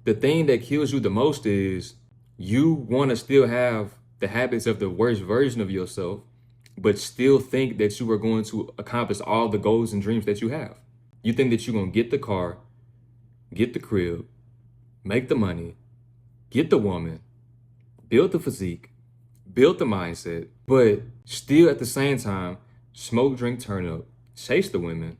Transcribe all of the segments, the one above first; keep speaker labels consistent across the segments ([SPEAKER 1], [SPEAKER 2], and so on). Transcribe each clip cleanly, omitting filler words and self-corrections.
[SPEAKER 1] the thing that kills you the most is you want to still have the habits of the worst version of yourself, but still think that you are going to accomplish all the goals and dreams that you have. You think that you're going to get the car, get the crib, make the money, get the woman, build the physique, build the mindset, but still at the same time, smoke, drink, turn up, chase the women,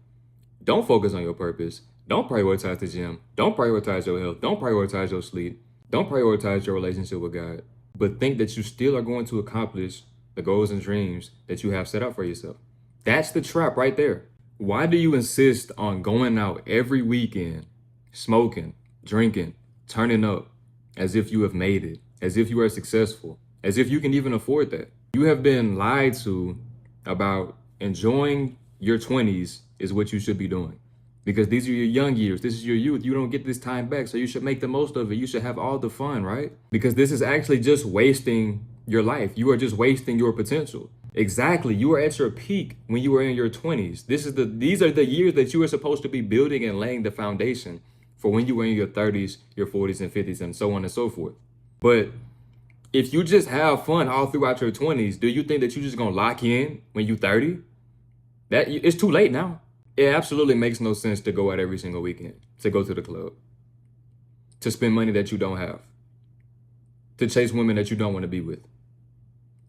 [SPEAKER 1] don't focus on your purpose, don't prioritize the gym, don't prioritize your health, don't prioritize your sleep, don't prioritize your relationship with God, but think that you still are going to accomplish the goals and dreams that you have set out for yourself. That's the trap right there. Why do you insist on going out every weekend, smoking, drinking, turning up, as if you have made it, as if you are successful, as if you can even afford that? You have been lied to about enjoying your 20s is what you should be doing. Because these are your young years. This is your youth. You don't get this time back, so you should make the most of it. You should have all the fun, right? Because this is actually just wasting your life. You are just wasting your potential. Exactly. You are at your peak when you are in your 20s. These are the years that you are supposed to be building and laying the foundation for when you are in your 30s, your 40s and 50s, and so on and so forth. But if you just have fun all throughout your 20s, do you think that you're just gonna lock in when you're 30? It's too late now. It absolutely makes no sense to go out every single weekend, to go to the club, to spend money that you don't have, to chase women that you don't want to be with,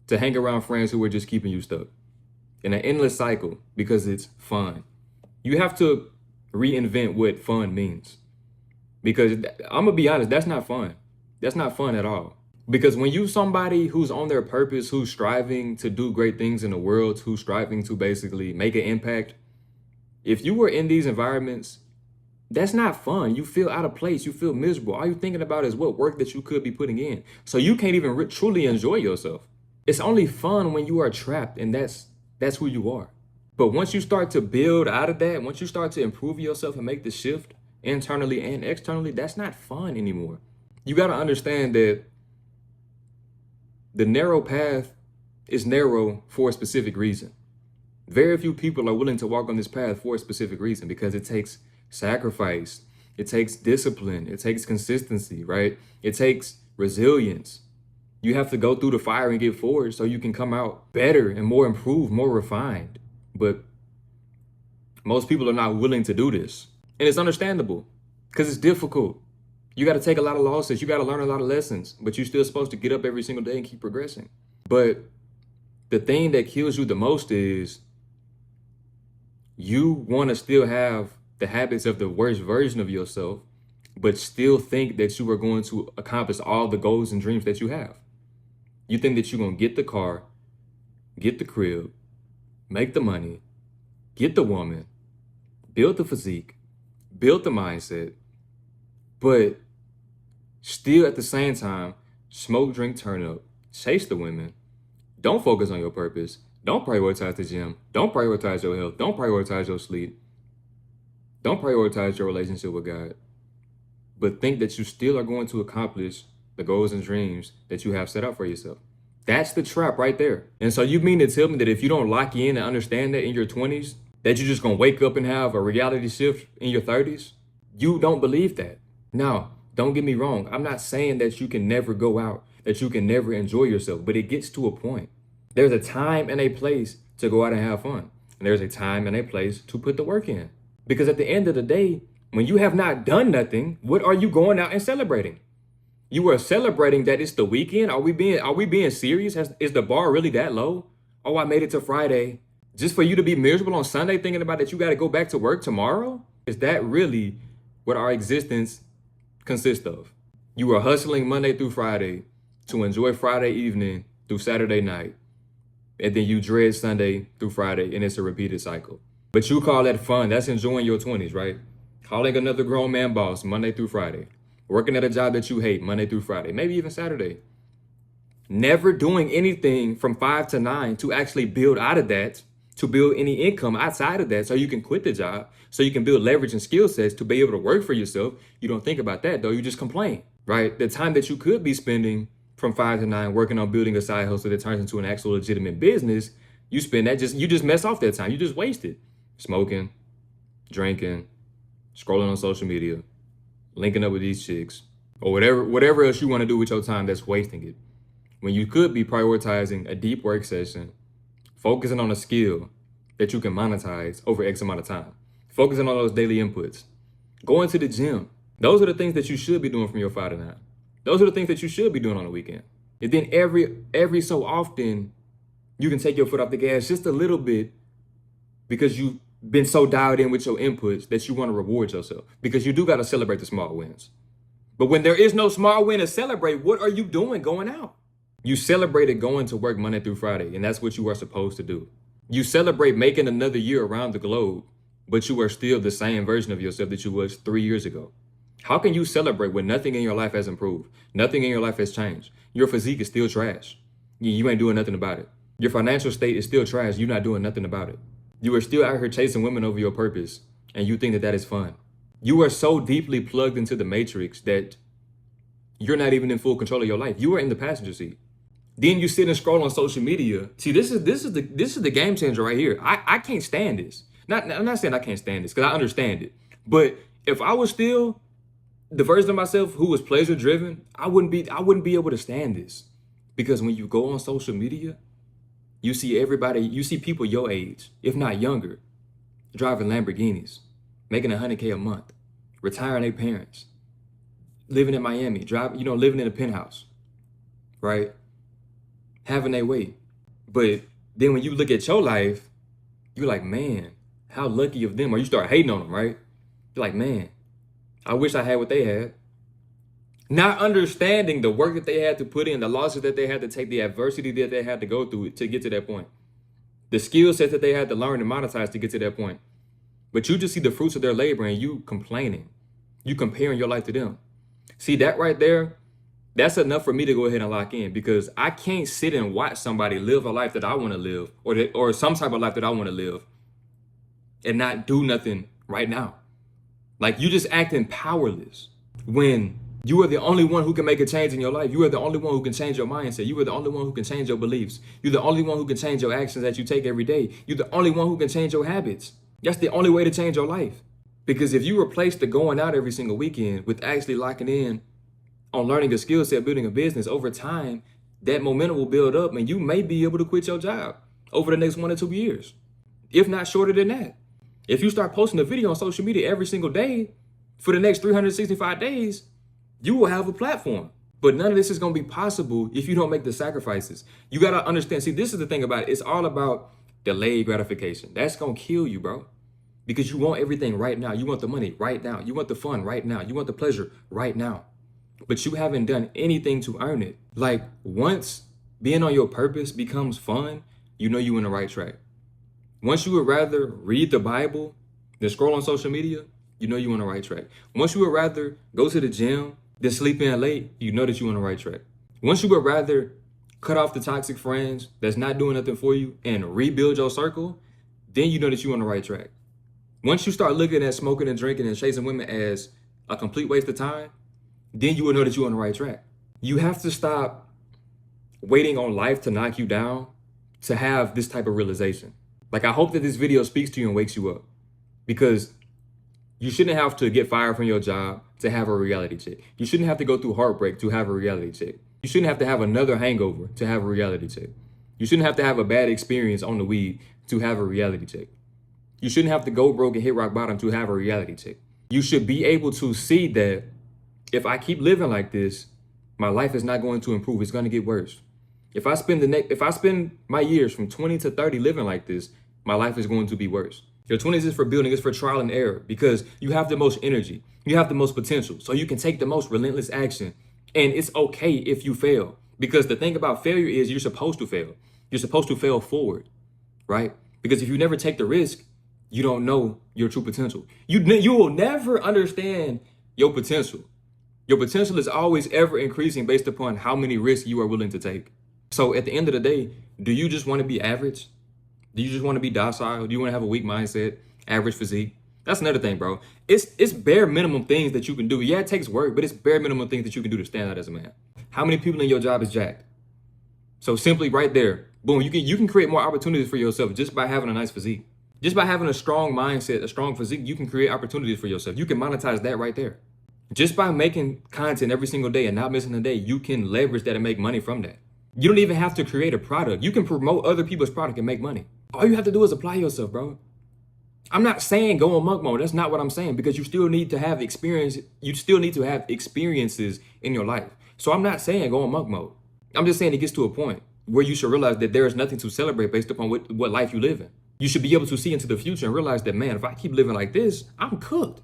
[SPEAKER 1] to hang around friends who are just keeping you stuck in an endless cycle because it's fun. You have to reinvent what fun means, because I'm gonna be honest, that's not fun. That's not fun at all. Because when you somebody who's on their purpose, who's striving to do great things in the world, who's striving to basically make an impact, if you were in these environments, that's not fun. You feel out of place. You feel miserable. All you're thinking about is what work that you could be putting in. So you can't even truly enjoy yourself. It's only fun when you are trapped, and that's who you are. But once you start to build out of that, once you start to improve yourself and make the shift internally and externally, that's not fun anymore. You got to understand that the narrow path is narrow for a specific reason. Very few people are willing to walk on this path for a specific reason, because it takes sacrifice, it takes discipline, it takes consistency, right? It takes resilience. You have to go through the fire and get forward so you can come out better and more improved, more refined. But most people are not willing to do this. And it's understandable because it's difficult. You got to take a lot of losses. You got to learn a lot of lessons, but you're still supposed to get up every single day and keep progressing. But the thing that kills you the most is you want to still have the habits of the worst version of yourself, but still think that you are going to accomplish all the goals and dreams that you have. You think that you're going to get the car, get the crib, make the money, get the woman, build the physique, build the mindset, but still at the same time, smoke, drink, turn up, chase the women, don't focus on your purpose, don't prioritize the gym, don't prioritize your health, don't prioritize your sleep, don't prioritize your relationship with God, but think that you still are going to accomplish the goals and dreams that you have set out for yourself. That's the trap right there. And so you mean to tell me that if you don't lock in and understand that in your 20s, that you're just gonna wake up and have a reality shift in your 30s? You don't believe that. Now, don't get me wrong. I'm not saying that you can never go out, that you can never enjoy yourself, but it gets to a point. There's a time and a place to go out and have fun. And there's a time and a place to put the work in. Because at the end of the day, when you have not done nothing, what are you going out and celebrating? You are celebrating that it's the weekend. Are we being serious? Is the bar really that low? Oh, I made it to Friday. Just for you to be miserable on Sunday thinking about that you got to go back to work tomorrow? Is that really what our existence consists of? You are hustling Monday through Friday to enjoy Friday evening through Saturday night. And then you dread Sunday through Friday, and it's a repeated cycle. But you call that fun. That's enjoying your 20s, right? Calling another grown man boss Monday through Friday. Working at a job that you hate Monday through Friday, maybe even Saturday. Never doing anything from 5 to 9 to actually build out of that, to build any income outside of that so you can quit the job, so you can build leverage and skill sets to be able to work for yourself. You don't think about that though, you just complain, right? The time that you could be spending from 5 to 9 working on building a side hustle that turns into an actual legitimate business, you spend that you just mess off that time. You just waste it. Smoking, drinking, scrolling on social media, linking up with these chicks, or whatever else you want to do with your time that's wasting it. When you could be prioritizing a deep work session, focusing on a skill that you can monetize over X amount of time, focusing on those daily inputs, going to the gym. Those are the things that you should be doing from your 5 to 9. Those are the things that you should be doing on the weekend. And then every so often, you can take your foot off the gas just a little bit because you've been so dialed in with your inputs that you want to reward yourself, because you do got to celebrate the small wins. But when there is no small win to celebrate, what are you doing going out? You celebrated going to work Monday through Friday, and that's what you are supposed to do. You celebrate making another year around the globe, but you are still the same version of yourself that you was 3 years ago. How can you celebrate when nothing in your life has improved? Nothing in your life has changed. Your physique is still trash. You ain't doing nothing about it. Your financial state is still trash. You're not doing nothing about it. You are still out here chasing women over your purpose, and you think that that is fun. You are so deeply plugged into the matrix that you're not even in full control of your life. You are in the passenger seat. Then you sit and scroll on social media. See, this is the game changer right here. I can't stand this. I'm not saying I can't stand this, because I understand it. But if I was still the version of myself who was pleasure driven, I wouldn't be able to stand this. Because when you go on social media, you see people your age, if not younger, driving Lamborghinis, making $100K a month, retiring their parents, living in Miami, living in a penthouse, right? Having their way. But then when you look at your life, you're like, man, how lucky of them. Or you start hating on them, right? You're like, man, I wish I had what they had. Not understanding the work that they had to put in, the losses that they had to take, the adversity that they had to go through to get to that point, the skill set that they had to learn and monetize to get to that point. But you just see the fruits of their labor and you complaining. You comparing your life to them. See, that right there, that's enough for me to go ahead and lock in, because I can't sit and watch somebody live a life that I want to live, or some type of life that I want to live, and not do nothing right now. Like, you just acting powerless when you are the only one who can make a change in your life. You are the only one who can change your mindset. You are the only one who can change your beliefs. You're the only one who can change your actions that you take every day. You're the only one who can change your habits. That's the only way to change your life. Because if you replace the going out every single weekend with actually locking in on learning a skill set, building a business, over time, that momentum will build up and you may be able to quit your job over the next 1 or 2 years, if not shorter than that. If you start posting a video on social media every single day for the next 365 days, you will have a platform. But none of this is going to be possible if you don't make the sacrifices. You got to understand. See, this is the thing about it. It's all about delayed gratification. That's going to kill you, bro. Because you want everything right now. You want the money right now. You want the fun right now. You want the pleasure right now. But you haven't done anything to earn it. Like, once being on your purpose becomes fun, you know you're in the right track. Once you would rather read the Bible than scroll on social media, you know you're on the right track. Once you would rather go to the gym than sleep in late, you know that you're on the right track. Once you would rather cut off the toxic friends that's not doing nothing for you and rebuild your circle, then you know that you're on the right track. Once you start looking at smoking and drinking and chasing women as a complete waste of time, then you will know that you're on the right track. You have to stop waiting on life to knock you down to have this type of realization. Like, I hope that this video speaks to you and wakes you up, because you shouldn't have to get fired from your job to have a reality check. You shouldn't have to go through heartbreak to have a reality check. You shouldn't have to have another hangover to have a reality check. You shouldn't have to have a bad experience on the weed to have a reality check. You shouldn't have to go broke and hit rock bottom to have a reality check. You should be able to see that if I keep living like this, my life is not going to improve. It's going to get worse. If I spend my years from 20 to 30 living like this, my life is going to be worse. Your 20s is for building, it's for trial and error, because you have the most energy, you have the most potential, so you can take the most relentless action. And it's okay if you fail, because the thing about failure is you're supposed to fail. You're supposed to fail forward, right? Because if you never take the risk, you don't know your true potential. You will never understand your potential. Your potential is always ever increasing based upon how many risks you are willing to take. So at the end of the day, do you just want to be average? Do you just want to be docile? Do you want to have a weak mindset, average physique? That's another thing, bro. It's bare minimum things that you can do. Yeah, it takes work, but it's bare minimum things that you can do to stand out as a man. How many people in your job is jacked? So simply right there, boom, you can create more opportunities for yourself just by having a nice physique. Just by having a strong mindset, a strong physique, you can create opportunities for yourself. You can monetize that right there. Just by making content every single day and not missing a day, you can leverage that and make money from that. You don't even have to create a product. You can promote other people's product and make money. All you have to do is apply yourself, bro. I'm not saying go on monk mode. That's not what I'm saying, because you still need to have experience. You still need to have experiences in your life. So I'm not saying go on monk mode. I'm just saying it gets to a point where you should realize that there is nothing to celebrate based upon what life you live in. You should be able to see into the future and realize that, man, if I keep living like this, I'm cooked.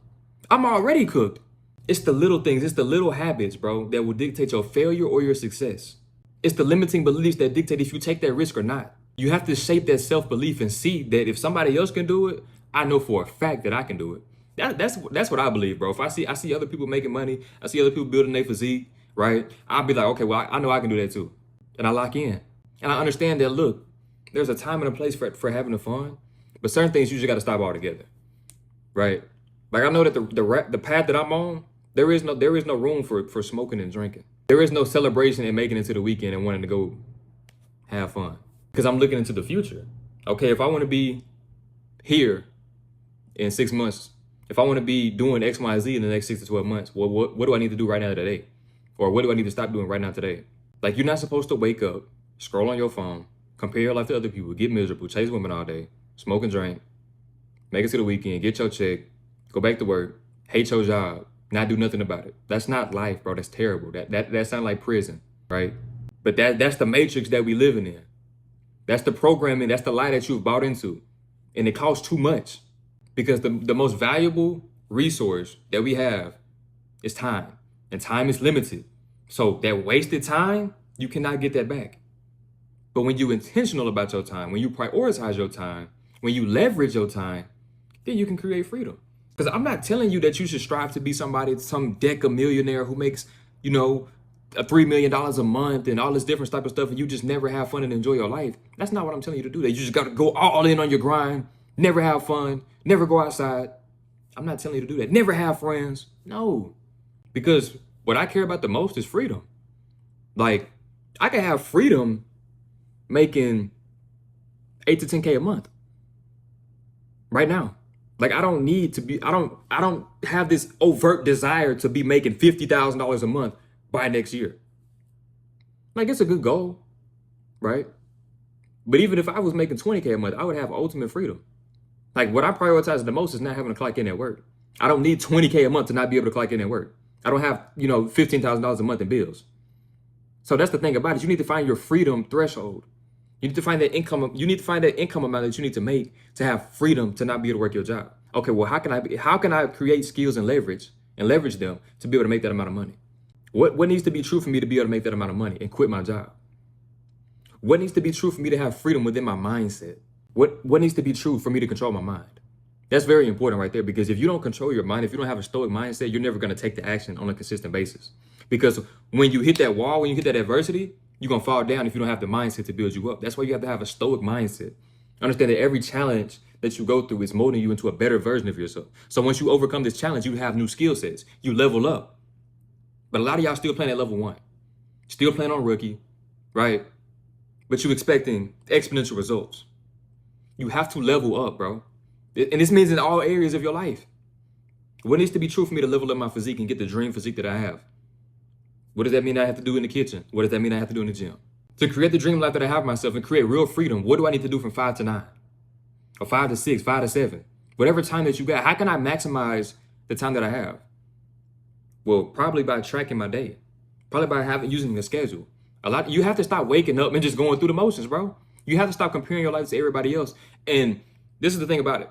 [SPEAKER 1] I'm already cooked. It's the little things, it's the little habits, bro, that will dictate your failure or your success. It's the limiting beliefs that dictate if you take that risk or not. You have to shape that self-belief and see that if somebody else can do it, I know for a fact that I can do it. That's what I believe, bro. If I see other people making money, I see other people building their physique, right? I'll be like, okay, well, I know I can do that too. And I lock in. And I understand that, look, there's a time and a place for having the fun, but certain things you just got to stop altogether, right? Like, I know that the path that I'm on, there is no room for smoking and drinking. There is no celebration and making it to the weekend and wanting to go have fun. Because I'm looking into the future. Okay, if I want to be here in 6 months, if I want to be doing X, Y, Z in the next 6 to 12 months, what do I need to do right now today? Or what do I need to stop doing right now today? Like, you're not supposed to wake up, scroll on your phone, compare your life to other people, get miserable, chase women all day, smoke and drink, make it to the weekend, get your check, go back to work, hate your job, not do nothing about it. That's not life, bro. That's terrible. That sounds like prison, right? But that's the matrix that we living in. That's the programming, that's the lie that you've bought into. And it costs too much, because the most valuable resource that we have is time, and time is limited. So that wasted time, you cannot get that back. But when you're intentional about your time, when you prioritize your time, when you leverage your time, then you can create freedom. Because I'm not telling you that you should strive to be somebody, some deca millionaire who makes, $3 million a month and all this different type of stuff, and you just never have fun and enjoy your life. That's not what I'm telling you to do. That you just got to go all in on your grind, never have fun, never go outside. I'm not telling you to do that. Never have friends. No. Because what I care about the most is freedom. Like, I can have freedom making 8 to 10K a month right now. Like, I don't need to be, I don't have this overt desire to be making $50,000 a month by next year. Like, it's a good goal, right? But even if I was making 20K a month, I would have ultimate freedom. Like, what I prioritize the most is not having to clock in at work. I don't need 20K a month to not be able to clock in at work. I don't have, $15,000 a month in bills. So that's the thing about it. You need to find your freedom threshold. You need to find that income. You need to find that income amount that you need to make to have freedom to not be able to work your job. Okay, well, how can I create skills and leverage them to be able to make that amount of money? What needs to be true for me to be able to make that amount of money and quit my job? What needs to be true for me to have freedom within my mindset? What needs to be true for me to control my mind? That's very important right there, because if you don't control your mind, if you don't have a stoic mindset, you're never going to take the action on a consistent basis. Because when you hit that wall, when you hit that adversity, you're going to fall down if you don't have the mindset to build you up. That's why you have to have a stoic mindset. Understand that every challenge that you go through is molding you into a better version of yourself. So once you overcome this challenge, you have new skill sets. You level up. But a lot of y'all still playing at level 1. Still playing on rookie, right? But you expecting exponential results. You have to level up, bro. And this means in all areas of your life. What needs to be true for me to level up my physique and get the dream physique that I have? What does that mean I have to do in the kitchen? What does that mean I have to do in the gym? To create the dream life that I have myself and create real freedom, what do I need to do from 5 to 9? Or 5 to 6, 5 to 7? Whatever time that you got, how can I maximize the time that I have? Well, probably by tracking my day. Probably by using a schedule. You have to stop waking up and just going through the motions, bro. You have to stop comparing your life to everybody else. And this is the thing about it.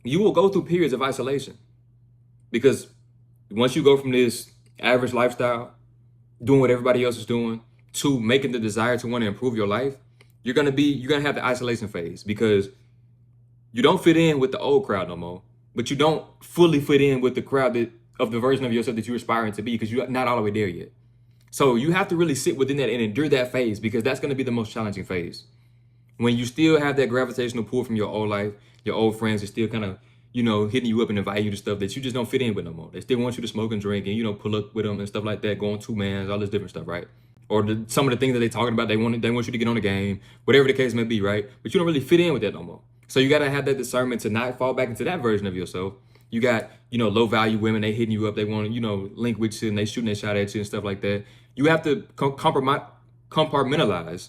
[SPEAKER 1] You will go through periods of isolation. Because once you go from this average lifestyle, doing what everybody else is doing, to making the desire to want to improve your life, you're gonna have the isolation phase, because you don't fit in with the old crowd no more, but you don't fully fit in with the crowd of the version of yourself that you're aspiring to be, because you're not all the way there yet. So you have to really sit within that and endure that phase, because that's gonna be the most challenging phase. When you still have that gravitational pull from your old life, your old friends are still kind of, hitting you up and inviting you to stuff that you just don't fit in with no more. They still want you to smoke and drink and, pull up with them and stuff like that, go on 2-mans, all this different stuff, right? Or some of the things that they're talking about, they want you to get on the game, whatever the case may be, right? But you don't really fit in with that no more. So you got to have that discernment to not fall back into that version of yourself You got, low value women, they hitting you up, they want to, link with you and they shooting their shot at you and stuff like that. You have to compartmentalize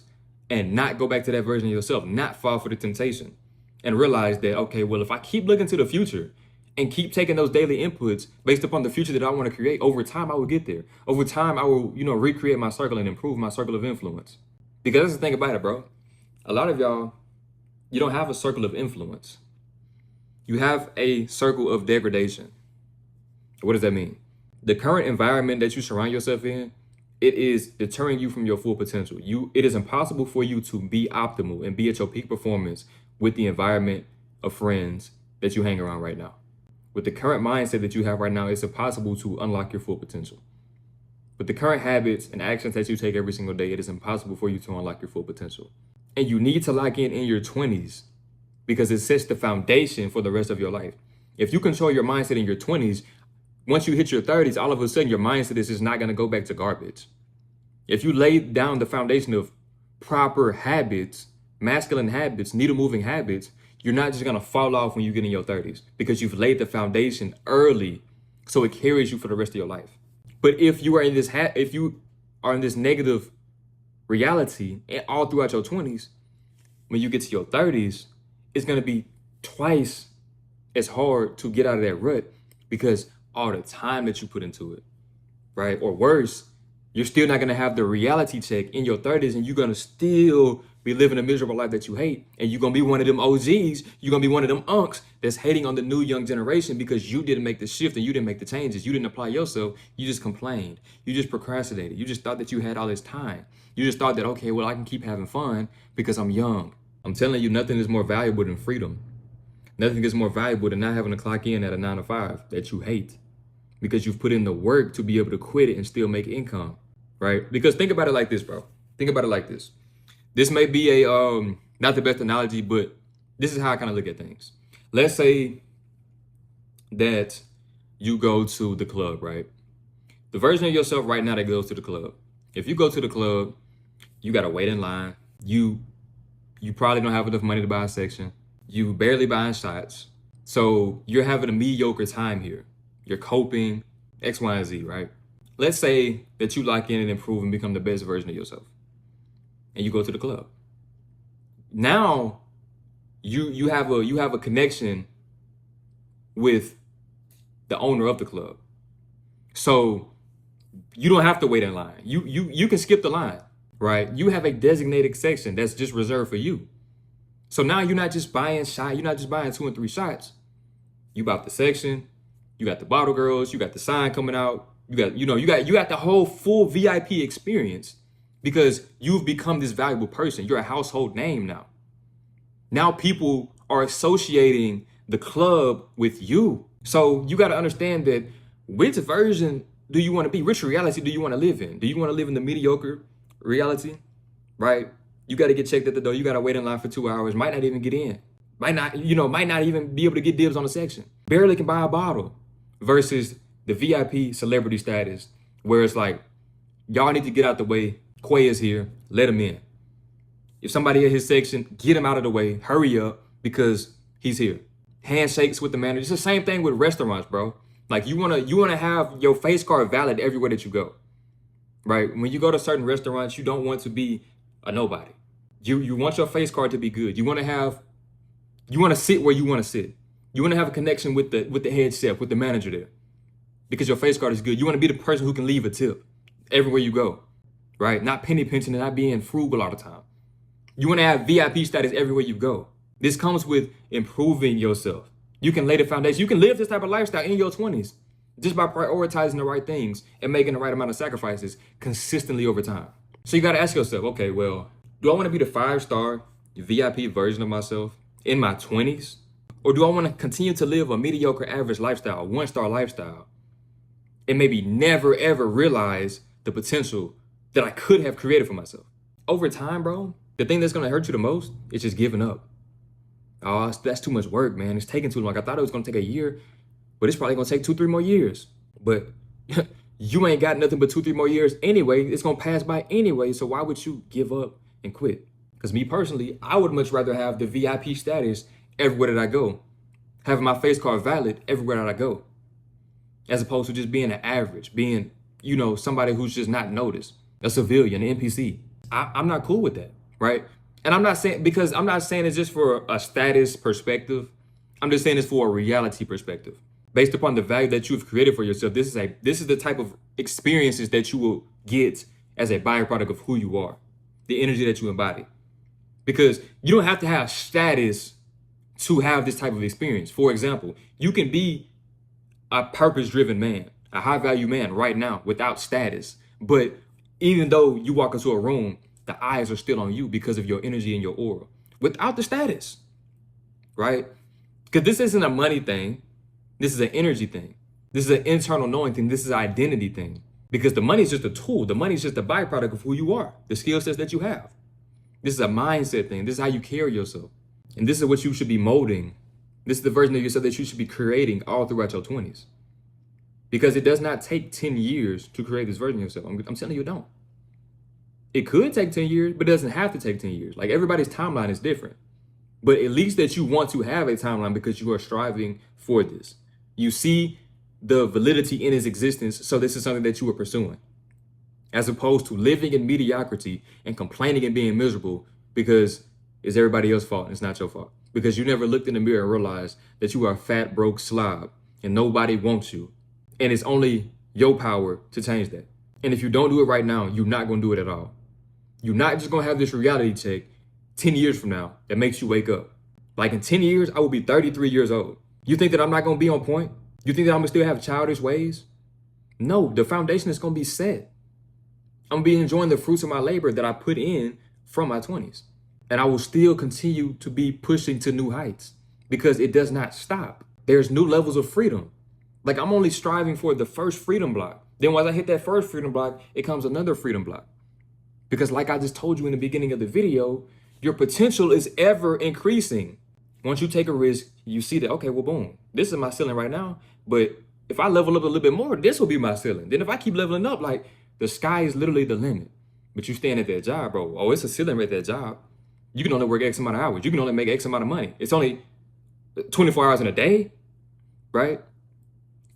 [SPEAKER 1] and not go back to that version of yourself, not fall for the temptation, and realize that, okay, well, if I keep looking to the future and keep taking those daily inputs based upon the future that I want to create, over time, I will get there. Over time, I will, recreate my circle and improve my circle of influence. Because that's the thing about it, bro. A lot of y'all, you don't have a circle of influence. You have a circle of degradation. What does that mean? The current environment that you surround yourself in, it is deterring you from your full potential. It is impossible for you to be optimal and be at your peak performance with the environment of friends that you hang around right now. With the current mindset that you have right now, it's impossible to unlock your full potential. With the current habits and actions that you take every single day, it is impossible for you to unlock your full potential. And you need to lock in your 20s because it sets the foundation for the rest of your life. If you control your mindset in your 20s, once you hit your 30s, all of a sudden your mindset is just not going to go back to garbage. If you lay down the foundation of proper habits, masculine habits, needle moving habits, you're not just going to fall off when you get in your 30s because you've laid the foundation early so it carries you for the rest of your life. But if you are in this if you are in this negative reality all throughout your 20s, when you get to your 30s, it's going to be twice as hard to get out of that rut because all the time that you put into it, right? Or worse, you're still not going to have the reality check in your 30s and you're going to still be living a miserable life that you hate. And you're going to be one of them OGs. You're going to be one of them unks that's hating on the new young generation because you didn't make the shift and you didn't make the changes. You didn't apply yourself. You just complained. You just procrastinated. You just thought that you had all this time. You just thought that, okay, well, I can keep having fun because I'm young. I'm telling you, nothing is more valuable than freedom. Nothing is more valuable than not having to clock in at a 9 to 5 that you hate because you've put in the work to be able to quit it and still make income, right? Because think about it like this, bro. Think about it like this. This may be a, not the best analogy, but this is how I kind of look at things. Let's say that you go to the club, right? The version of yourself right now that goes to the club. If you go to the club, you got to wait in line. You probably don't have enough money to buy a section. You barely buying shots. So you're having a mediocre time here. You're coping, X, Y, and Z, right? Let's say that you lock in and improve and become the best version of yourself. And you go to the club. Now you have a connection with the owner of the club. So you don't have to wait in line. You can skip the line, right? You have a designated section that's just reserved for you. So now you're not just buying 2 and 3 shots. You bought the section, you got the bottle girls, you got the sign coming out, you got the whole full VIP experience because you've become this valuable person. You're a household name now. Now people are associating the club with you. So you got to understand that which version do you want to be? Which reality do you want to live in? Do you want to live in the mediocre reality, right? You got to get checked at the door. You got to wait in line for 2 hours. Might not even get in. Might not even be able to get dibs on a section. Barely can buy a bottle. Versus the VIP celebrity status, where it's like, y'all need to get out the way. Quay is here. Let him in. If somebody at his section, get him out of the way. Hurry up because he's here. Handshakes with the manager. It's the same thing with restaurants, bro. Like you wanna have your face card valid everywhere that you go, right? When you go to certain restaurants, you don't want to be a nobody. You want your face card to be good. You want to sit where you want to sit. You want to have a connection with the head chef, with the manager there, because your face card is good. You want to be the person who can leave a tip everywhere you go, right? Not penny pinching and not being frugal all the time. You want to have VIP status everywhere you go. This comes with improving yourself. You can lay the foundation. You can live this type of lifestyle in your 20s just by prioritizing the right things and making the right amount of sacrifices consistently over time. So you got to ask yourself, okay, well, do I want to be the 5-star VIP version of myself in my 20s? Or do I want to continue to live a mediocre average lifestyle, a 1-star lifestyle, and maybe never, ever realize the potential that I could have created for myself? Over time, bro, the thing that's going to hurt you the most is just giving up. Oh, that's too much work, man. It's taking too long. I thought it was going to take a year, but it's probably going to take 2-3 more years. But you ain't got nothing but 2-3 more years anyway. It's going to pass by anyway. So why would you give up and quit? Because me personally, I would much rather have the VIP status everywhere that I go. having my face card valid everywhere that I go, as opposed to just being an average, being, you know, somebody who's just not noticed, a civilian, an NPC. I'm not cool with that, right? And I'm not saying, because I'm not saying it's just for a status perspective. I'm just saying it's for a reality perspective. Based upon the value that you've created for yourself, this is the type of experiences that you will get as a byproduct of who you are, the energy that you embody. Because you don't have to have status to have this type of experience. For example, you can be a purpose-driven man, a high-value man right now without status. But even though you walk into a room, the eyes are still on you because of your energy and your aura without the status, right? Because this isn't a money thing. This is an energy thing. This is an internal knowing thing. This is an identity thing. Because the money is just a tool. The money is just a byproduct of who you are, the skill sets that you have. This is a mindset thing. This is how you carry yourself. And this is what you should be molding. This is the version of yourself that you should be creating all throughout your 20s. Because it does not take 10 years to create this version of yourself. I'm telling you, it don't. It could take 10 years, but it doesn't have to take 10 years. Like, everybody's timeline is different. But at least that you want to have a timeline because you are striving for this. You see the validity in its existence, so this is something that you are pursuing. As opposed to living in mediocrity and complaining and being miserable because it's everybody else's fault and it's not your fault. Because you never looked in the mirror and realized that you are a fat, broke slob and nobody wants you. And it's only your power to change that. And if you don't do it right now, you're not going to do it at all. You're not just going to have this reality check 10 years from now that makes you wake up. Like, in 10 years, I will be 33 years old. You think that I'm not going to be on point? You think that I'm going to still have childish ways? No, the foundation is going to be set. I'm going to be enjoying the fruits of my labor that I put in from my 20s. And I will still continue to be pushing to new heights because it does not stop. There's new levels of freedom. Like, I'm only striving for the first freedom block. Then once I hit that first freedom block, it comes another freedom block. Because like I just told you in the beginning of the video, your potential is ever increasing. Once you take a risk, you see that, okay, well, boom, this is my ceiling right now. But if I level up a little bit more, this will be my ceiling. Then if I keep leveling up, like, the sky is literally the limit. But you staying at that job, bro. Oh, it's a ceiling at that job. You can only work X amount of hours. You can only make X amount of money. It's only 24 hours in a day, right?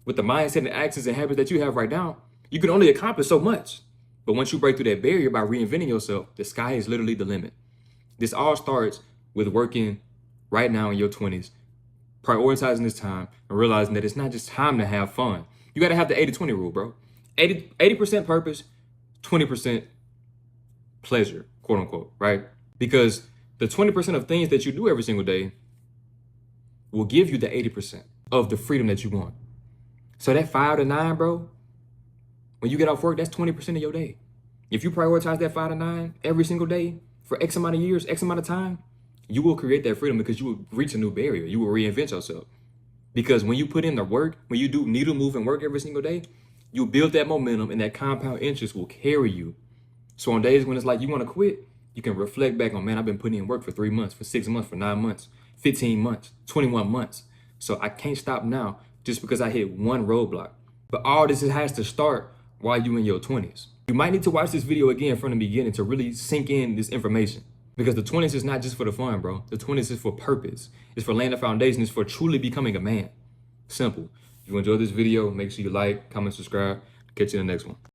[SPEAKER 1] With the mindset and actions and habits that you have right now, you can only accomplish so much. But once you break through that barrier by reinventing yourself, the sky is literally the limit. This all starts with working right now in your 20s, prioritizing this time and realizing that it's not just time to have fun. You got to have the 80-20 rule, bro. 80% purpose, 20% pleasure, quote unquote, right? Because the 20% of things that you do every single day will give you the 80% of the freedom that you want. So that 5 to 9, bro, when you get off work, that's 20% of your day. If you prioritize that 5 to 9 every single day for X amount of years, X amount of time, you will create that freedom because you will reach a new barrier. You will reinvent yourself. Because when you put in the work, when you do needle moving work every single day, you build that momentum and that compound interest will carry you. So on days when it's like you want to quit, you can reflect back on, man, I've been putting in work for 3 months, for 6 months, for 9 months, 15 months, 21 months. So I can't stop now just because I hit one roadblock. But all this has to start while you're in your 20s. You might need to watch this video again from the beginning to really sink in this information. Because the 20s is not just for the fun, bro. The 20s is for purpose. It's for laying the foundation. It's for truly becoming a man. Simple. If you enjoyed this video, make sure you like, comment, subscribe. Catch you in the next one.